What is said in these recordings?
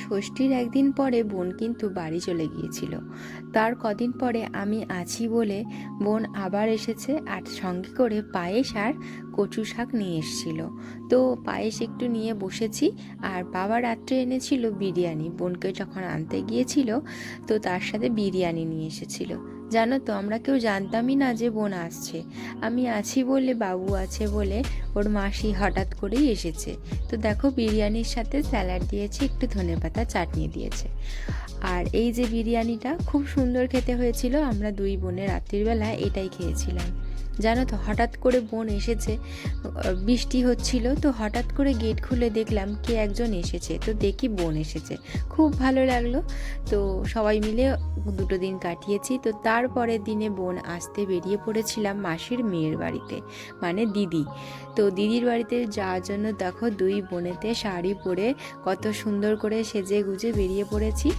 ষষ্ঠীর একদিন পরে বোন কিন্তু বাড়ি চলে গিয়েছিল। তার কদিন পরে আমি আছি বলে বোন আবার এসেছে, আর সঙ্গে করে পায়েস আর কচু শাক নিয়ে এসেছিল। তো পায়েস একটু নিয়ে বসেছি, আর বাবা রাত্রে এনেছিল বিরিয়ানি। বোনকে যখন আনতে গিয়েছিল তো তার সাথে বিরিয়ানি নিয়ে এসেছিল। জানো তো, আমরা কেউ জানতামই না যে বোন আসছে। আমি আছি বলে, বাবু আছে বলে ওর মাসি হঠাৎ করেই এসেছে। তো দেখো, বিরিয়ানির সাথে স্যালাড দিয়েছে, একটু ধনেপাতা চাটনি দিয়েছে। আর এই যে বিরিয়ানিটা খুব সুন্দর খেতে হয়েছিল। আমরা দুই বোনে রাত্রিবেলা এটাই খেয়েছিলাম। জানো তো, হঠাৎ করে বোন এসেছে, বৃষ্টি হচ্ছিল, তো হঠাৎ করে গেট খুলে দেখলাম কে একজন এসেছে, তো দেখি বোন এসেছে। খুব ভালো লাগলো। তো সবাই মিলে দুটো দিন কাটিয়েছি। তো তারপরের দিনে বোন আসতে বেরিয়ে পড়েছিলাম মাসির মেয়ের বাড়িতে, মানে দিদি। তো দিদির বাড়িতে যাওয়ার জন্য দেখো দুই বোনেতে শাড়ি পরে কত সুন্দর করে সেজে গুজে বেরিয়ে পড়েছি।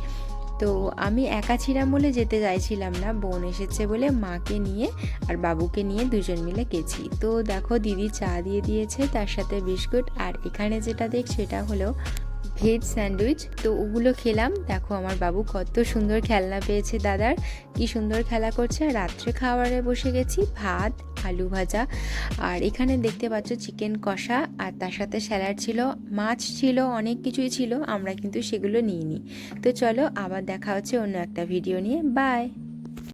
তো আমি একা ছিলাম বলে যেতে চাইছিলাম না, বোন এসেছে বলে মাকে নিয়ে আর বাবুকে নিয়ে দুজন মিলে গেছি। তো দেখো, দিদি চা দিয়ে দিয়েছে, তার সাথে বিস্কুট, আর এখানে যেটা দেখছো এটা হলো ভেজ স্যান্ডউইচ। তো ওগুলো খেলাম। দেখো আমার বাবু কত সুন্দর খেলনা পেয়েছে দাদার, কি সুন্দর খেলা করছে। আর রাত্রে খাবারে বসে গেছি, ভাত, আলু ভাজা, আর এখানে দেখতে পাচ্ছ চিকেন কষা, আর তার সাথে স্যালাড ছিল, মাছ ছিল, অনেক কিছুই ছিল। আমরা কিন্তু সেগুলো নিইনি। তো চলো, আবার দেখা হচ্ছে অন্য একটা ভিডিও নিয়ে। বাই।